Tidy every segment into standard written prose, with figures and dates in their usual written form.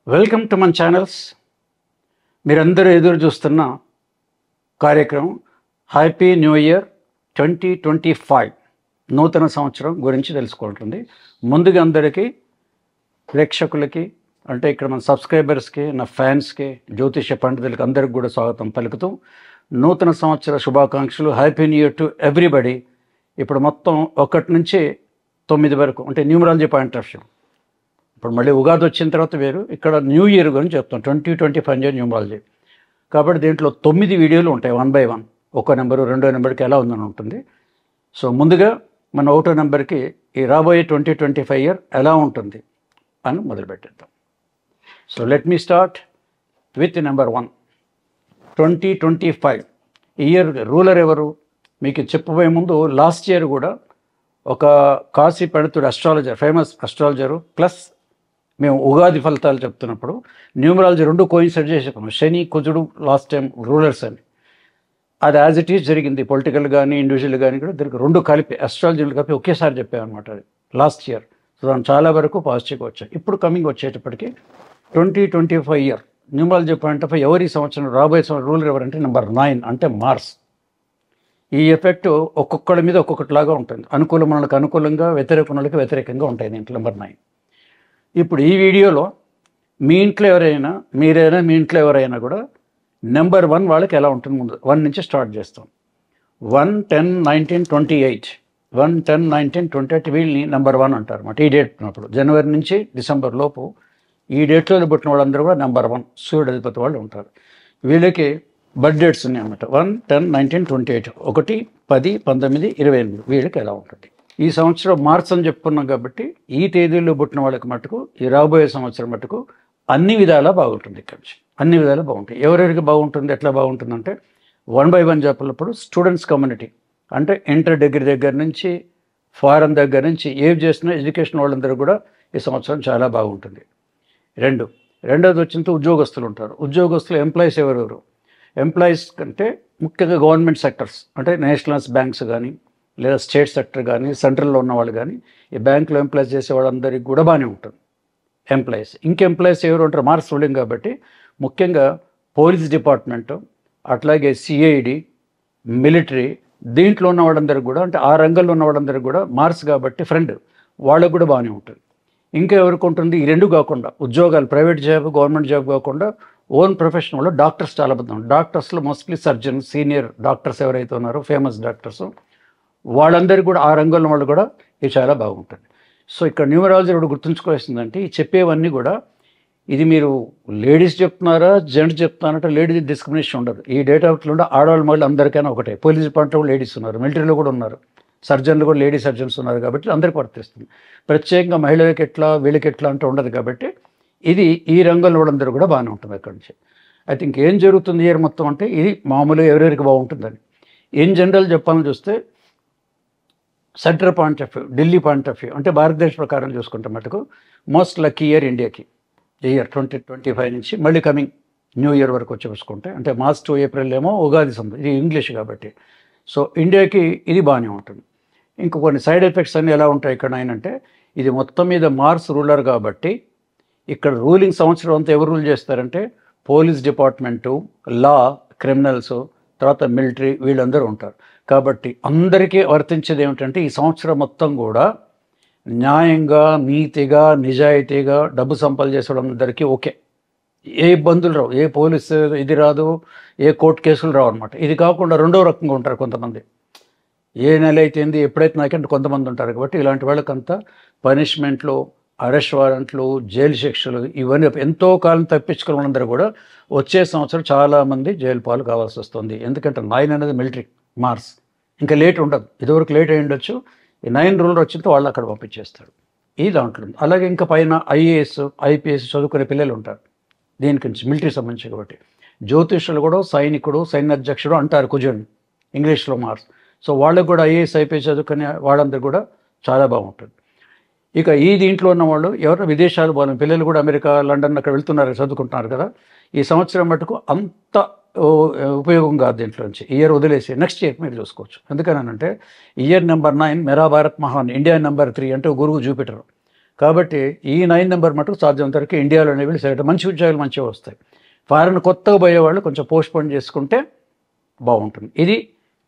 Welcome to మన channels. మీరందరూ ఎదురు చూస్తున్న కార్యక్రమం హ్యాపీ న్యూ ఇయర్ 2025 నూతన సంవత్సరం గురించి తెలుసుకుంటుంది. ముందుగా అందరికీ ప్రేక్షకులకి అంటే ఇక్కడ మన సబ్స్క్రైబర్స్కి, నా ఫ్యాన్స్కి, జ్యోతిష పండితులకి అందరికి కూడా స్వాగతం పలుకుతూ నూతన సంవత్సర శుభాకాంక్షలు. Happy new year to everybody. ఇప్పుడు మొత్తం 1 నుంచి 9 వరకు అంటే న్యూమరాలజీ పాయింట్ ఆఫ్ వ్యూ. ఇప్పుడు మళ్ళీ ఉగాది వచ్చిన తర్వాత వేరు, ఇక్కడ న్యూ ఇయర్ గురించి చెప్తాం. 2025 న్యూమరాలజీ కాబట్టి దీంట్లో 9 వీడియోలు ఉంటాయి, 1 by 1. ఒక నెంబరు రెండో నెంబర్కి ఎలా ఉందని ఉంటుంది. సో ముందుగా మన 1వ నెంబర్కి ఈ రాబోయే 2025 ఇయర్ ఎలా ఉంటుంది అని మొదలుపెట్టేద్దాం. So let me start with number 1. 2025 year ruler ఎవరు మీకు చెప్పబోయే ముందు, లాస్ట్ ఇయర్ కూడా ఒక కాశీ పండితుడు అస్ట్రాలజర్, ఫేమస్ అస్ట్రాలజరు ప్లస్ మేము ఉగాది ఫలితాలు చెప్తున్నప్పుడు న్యూమరాలజీ 2 కోయిన్సైడ్ చేసి చెప్పాము. శని కుజుడు లాస్ట్ టైం రూలర్స్ అని, అది యాజ్ ఇట్ ఈజ్ జరిగింది. పొలిటికల్ కానీ ఇండివిజువల్ కానీ కూడా దీనికి 2 కలిపి అస్ట్రాలజీలు కలిపి ఒకేసారి చెప్పామన్నమాట అది లాస్ట్ ఇయర్. సో దాని చాలా వరకు పాజిటివ్గా వచ్చాయి. ఇప్పుడు కమింగ్ వచ్చేటప్పటికి 2025 ఇయర్ న్యూమరాలజీ పాయింట్ ఆఫ్ ఎవరి సంవత్సరం రాబోయే సంవత్సరం రూలర్ ఎవరంటే నెంబర్ 9 అంటే మార్స్. ఈ ఎఫెక్ట్ ఒక్కొక్కడి మీద ఒక్కొక్కటిలాగా ఉంటుంది. అనుకూలములకు అనుకూలంగా, వ్యతిరేకులకు వ్యతిరేకంగా ఉంటాయి దీంట్లో నెంబర్ 9. ఇప్పుడు ఈ వీడియోలో మీ ఇంట్లో ఎవరైనా, మీరైనా మీ ఇంట్లో ఎవరైనా కూడా నెంబర్ 1 వాళ్ళకి ఎలా ఉంటుంది ముందు 1 నుంచి స్టార్ట్ చేస్తాం. 1, 10, 19, 28. 1, 10, 19, 28 వీళ్ళని నెంబర్ 1 అంటారు అన్నమాట. ఈ డేట్ ఉన్నప్పుడు జనవరి నుంచి డిసెంబర్ లోపు ఈ డేట్లో పుట్టిన వాళ్ళందరూ కూడా నెంబర్ 1 సూర్యుడు అధిపతి వాళ్ళు ఉంటారు. వీళ్ళకి బర్త్ డేట్స్ ఉన్నాయి అన్నమాట. 1, 10, 19, 28, 1, 10, 19, 28 వీళ్ళకి ఎలా ఉంటుంది. ఈ సంవత్సరం మార్చ్ అని చెప్పుకున్నాం కాబట్టి ఈ తేదీల్లో పుట్టిన వాళ్ళకి మటుకు ఈ రాబోయే సంవత్సరం మటుకు అన్ని విధాలా బాగుంటుంది. ఇక్కడ నుంచి అన్ని విధాలా బాగుంటాయి. ఎవరెవరికి బాగుంటుంది, ఎట్లా బాగుంటుందంటే 1 by 1 చెప్పినప్పుడు స్టూడెంట్స్ కమ్యూనిటీ అంటే ఇంటర్ డిగ్రీ దగ్గర నుంచి ఫారెన్ దగ్గర నుంచి ఏం చేసినా ఎడ్యుకేషన్ వాళ్ళందరూ కూడా ఈ సంవత్సరం చాలా బాగుంటుంది. రెండోది వచ్చినంత ఉద్యోగస్తులు ఉంటారు. ఉద్యోగస్తులు ఎంప్లాయీస్ ఎవరెవరు, ఎంప్లాయీస్ కంటే ముఖ్యంగా గవర్నమెంట్ సెక్టర్స్ అంటే నేషనల్స్ బ్యాంక్స్ కానీ లేదా స్టేట్ సెక్టర్ కానీ సెంట్రల్లో ఉన్న వాళ్ళు కానీ ఈ బ్యాంకులో ఎంప్లాయీస్ చేసే వాళ్ళందరికీ కూడా బాగానే ఉంటుంది ఎంప్లాయీస్. ఎంప్లాయీస్ ఎవరు ఉంటారు, మార్క్స్ రూలింగ్ కాబట్టి ముఖ్యంగా పోలీస్ డిపార్ట్మెంటు, అట్లాగే సిఐడి, మిలిటరీ దీంట్లో ఉన్న వాళ్ళందరికీ కూడా అంటే ఆ రంగంలో ఉన్న వాళ్ళందరికీ కూడా మార్క్స్ కాబట్టి ఫ్రెండ్ వాళ్ళకు కూడా బాగానే ఉంటుంది. ఇంకా ఎవరికి ఉంటుంది, ఈ 2 కాకుండా ఉద్యోగాలు ప్రైవేట్ జాబ్ గవర్నమెంట్ జాబ్ కాకుండా ఓన్ ప్రొఫెషన్ వాళ్ళు డాక్టర్స్ చాలా మంది ఉన్నారు. డాక్టర్స్లో మోస్ట్లీ సర్జన్, సీనియర్ డాక్టర్స్ ఎవరైతే ఉన్నారో ఫేమస్ డాక్టర్స్ వాళ్ళందరికీ కూడా ఆ రంగంలో వాళ్ళు కూడా ఇది చాలా బాగుంటుంది. సో ఇక్కడ న్యూమరాలజీ కూడా గుర్తుంచుకోవాల్సిందంటే ఈ చెప్పేవన్నీ కూడా ఇది మీరు లేడీస్ చెప్తున్నారా జెంట్స్ చెప్తున్నారంటే లేడీస్ డిస్క్రిమినేషన్ ఉండదు. ఈ డేట్ ఆఫ్ బర్త్లో ఆడవాళ్ళు మళ్ళీ అందరికైనా ఒకటే. పోలీస్ డిపార్ట్మెంట్లో లేడీస్ ఉన్నారు, మిలిటరీలో కూడా ఉన్నారు, సర్జన్లు కూడా లేడీ సర్జన్స్ ఉన్నారు కాబట్టి అందరికీ వర్తిస్తుంది. ప్రత్యేకంగా మహిళలకి ఎట్లా వీళ్ళకి ఎట్లా అంటే ఉండదు కాబట్టి ఇది ఈ రంగంలో వాళ్ళందరూ కూడా బాగానే ఉంటుంది అక్కడి నుంచి. ఐ థింక్ ఏం జరుగుతుంది ఇయర్ మొత్తం అంటే ఇది మామూలుగా ఎవరెవరికి బాగుంటుందని ఇన్ జనరల్ చెప్పాలని చూస్తే centre point of view, Delhi point of view అంటే భారతదేశ ప్రకారం చూసుకుంటే మటుకు మోస్ట్ లక్కీ ఇయర్ ఇండియాకి ఇయర్ 2025 నుంచి మళ్ళీ కమింగ్ న్యూ ఇయర్ వరకు వచ్చి చూసుకుంటే అంటే మార్చ్ టు ఏప్రిల్ ఏమో ఉగాది సంబంధం, ఇది ఇంగ్లీష్ కాబట్టి సో ఇండియాకి ఇది బాగానే ఉంటుంది. ఇంకో కొన్ని సైడ్ ఎఫెక్ట్స్ అన్నీ ఎలా ఉంటాయి ఇక్కడ అంటే ఇది మొత్తం మీద మార్స్ రూలర్ కాబట్టి ఇక్కడ రూలింగ్ సంవత్సరం అంతా ఎవరు రూల్ చేస్తారంటే పోలీస్ డిపార్ట్మెంటు, లా, క్రిమినల్స్, తర్వాత మిలిటరీ వీళ్ళందరూ ఉంటారు. కాబట్టి అందరికీ వర్తించేది ఏమిటంటే ఈ సంవత్సరం మొత్తం కూడా న్యాయంగా, నీతిగా, నిజాయితీగా డబ్బు సంపాదన చేసేవాళ్ళందరికీ ఓకే, ఏ ఇబ్బందులు రావు, ఏ పోలీసు ఇది రాదు, ఏ కోర్టు కేసులు రావు అనమాట. ఇది కాకుండా రెండో రకంగా ఉంటారు కొంతమంది, ఏ నెల అయితేంది ఎప్పుడైతే నాకంటే కొంతమంది ఉంటారు కాబట్టి ఇలాంటి వాళ్ళకంతా పనిష్మెంట్లు, అరెస్ట్ వారెంట్లు, జైలు శిక్షలు ఇవన్నీ ఎంతో కాలం తప్పించుకున్న వాళ్ళందరూ కూడా వచ్చే సంవత్సరం చాలామంది జైలు పాలు కావాల్సి వస్తుంది. ఎందుకంటే 9 అనేది మిలిటరీ మార్స్, ఇంకా లేట్ ఉండదు. ఇదివరకు లేట్ అయ్యి ఉండొచ్చు, ఈ 9 రూలర్ వచ్చిందో వాళ్ళు అక్కడ పంపించేస్తారు. ఈ దాంట్లో అలాగే ఇంకా పైన ఐఏఎస్, ఐపీఎస్ చదువుకునే పిల్లలు ఉంటారు దీనికి నుంచి మిలిటరీ సంబంధించి కాబట్టి. జ్యోతిష్యులు కూడా సైనికుడు, సైన్యాధ్యక్షుడు అంటారు కుజుడిని ఇంగ్లీష్లో మార్స్. సో వాళ్ళకు కూడా ఐఏఎస్, ఐపీఎస్ చదువుకునే వాళ్ళందరూ కూడా చాలా బాగుంటుంది. ఇక ఈ దీంట్లో ఉన్న వాళ్ళు ఎవరైనా విదేశాలు వాళ్ళ పిల్లలు కూడా అమెరికా, లండన్ అక్కడ వెళ్తున్నారు, చదువుకుంటున్నారు కదా, ఈ సంవత్సరం మటుకు అంత ఉపయోగం కాదు దీంట్లో నుంచి. ఇయర్ వదిలేసి నెక్స్ట్ ఇయర్ మీరు చూసుకోవచ్చు. ఎందుకనంటే ఇయర్ నెంబర్ 9 మేరా భారత్ మహాన్, ఇండియా నెంబర్ 3 అంటే గురువు జూపిటర్. కాబట్టి ఈ 9 నెంబర్ మటుకు సాధ్యమైనంత వరకు ఇండియాలోనే వెళ్ళి సెలెక్ట్ మంచి ఉద్యోగాలు మంచిగా వస్తాయి. ఫారెన్ కొత్తగా పోయేవాళ్ళు కొంచెం పోస్ట్పోన్ చేసుకుంటే బాగుంటుంది. ఇది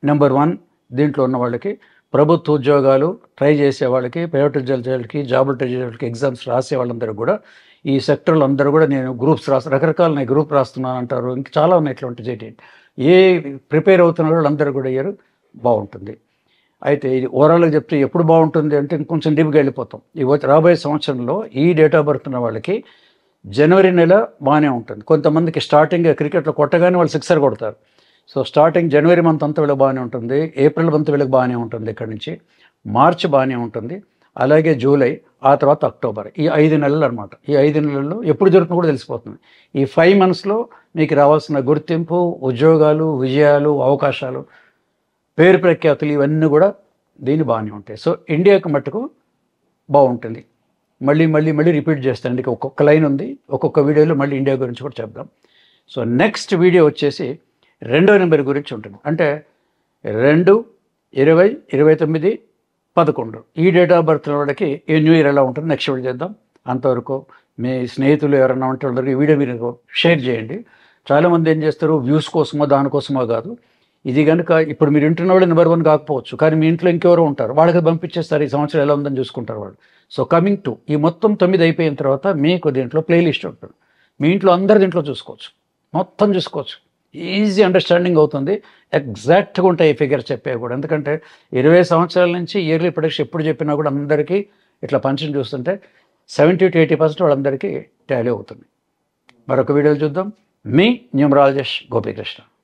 నెంబర్ 1. దీంట్లో ఉన్న వాళ్ళకి ప్రభుత్వ ఉద్యోగాలు ట్రై చేసే వాళ్ళకి, ప్రైవేట్ ఉద్యోగాలకి, జాబులు ట్రై చేసే వాళ్ళకి, ఎగ్జామ్స్ రాసే వాళ్ళందరూ కూడా ఈ సెక్టర్లో అందరూ కూడా నేను గ్రూప్స్ రకరకాల గ్రూప్ రాస్తున్నాను అంటారు. ఇంకా చాలా ఉన్నాయి ఇట్లాంటి చేయండి. ఏ ప్రిపేర్ అవుతున్న వాళ్ళందరూ కూడా అయ్యారు బాగుంటుంది. అయితే ఇది ఓవరాల్గా చెప్తే ఎప్పుడు బాగుంటుంది అంటే ఇంకొంచెం డీప్గా వెళ్ళిపోతాం. రాబోయే సంవత్సరంలో ఈ డేట్ ఆఫ్ బర్త్ ఉన్న వాళ్ళకి జనవరి నెల బాగానే ఉంటుంది. కొంతమందికి స్టార్టింగ్ క్రికెట్లో కొట్టగానే వాళ్ళు సిక్సర్ కొడతారు. సో స్టార్టింగ్ జనవరి మంత్ అంతా వీళ్ళకి బాగానే ఉంటుంది, ఏప్రిల్ మంత్ వీళ్ళకి బాగానే ఉంటుంది, ఇక్కడ నుంచి మార్చ్ బాగానే ఉంటుంది, అలాగే జూలై, ఆ తర్వాత అక్టోబర్. ఈ 5 నెలలు అనమాట. ఈ 5 నెలల్లో ఎప్పుడు జరుగుతుందో కూడా తెలిసిపోతుంది. ఈ 5 మంత్స్లో మీకు రావాల్సిన గుర్తింపు, ఉద్యోగాలు, విజయాలు, అవకాశాలు, పేరు ప్రఖ్యాతులు ఇవన్నీ కూడా దీన్ని బాగానే ఉంటాయి. సో ఇండియాకి మట్టుకు బాగుంటుంది. మళ్ళీ మళ్ళీ మళ్ళీ రిపీట్ చేస్తాను. ఇందుకు ఒక్కొక్క లైన్ ఉంది, ఒక్కొక్క వీడియోలో మళ్ళీ ఇండియా గురించి కూడా చెప్దాం. సో నెక్స్ట్ వీడియో వచ్చేసి 2వ నెంబర్ గురించి ఉంటుంది. అంటే 2, 20, 29, 11 ఈ డేట్ ఆఫ్ బర్త్ వాళ్ళకి ఈ న్యూ ఇయర్ ఎలా ఉంటుంది నెక్స్ట్ వీడియో చేద్దాం. అంతవరకు మీ స్నేహితులు ఎవరైనా ఉంటే వాళ్ళకి ఈ వీడియో మీరు షేర్ చేయండి. చాలామంది ఏం చేస్తారు, వ్యూస్ కోసమో దానికోసమో కాదు. ఇది కనుక ఇప్పుడు మీరు ఇంటున్న వాళ్ళు నెంబర్ 1 కాకపోవచ్చు, కానీ మీ ఇంట్లో ఇంకెవరో ఉంటారు, వాళ్ళకి పంపించేస్తారు ఈ సంవత్సరం ఎలా ఉందని చూసుకుంటారు వాళ్ళు. సో కమింగ్ టు ఈ మొత్తం 9 అయిపోయిన తర్వాత మీకు దీంట్లో ప్లేలిస్ట్ ఉంటుంది. మీ ఇంట్లో అందరు దీంట్లో చూసుకోవచ్చు, మొత్తం చూసుకోవచ్చు. ఈజీ అండర్స్టాండింగ్ అవుతుంది. ఎగ్జాక్ట్గా ఉంటాయి ఈ ఫిగర్ చెప్పే కూడా. ఎందుకంటే 20 సంవత్సరాల నుంచి ఇయర్లీ ప్రొడక్షన్ ఎప్పుడు చెప్పినా కూడా అందరికీ ఇట్లా పంచుని చూస్తుంటే 70 to 80% వాళ్ళందరికీ టాలీ అవుతుంది. మరొక వీడియోలు చూద్దాం. మీ న్యూమరాలజిస్ట్ గోపీకృష్ణ.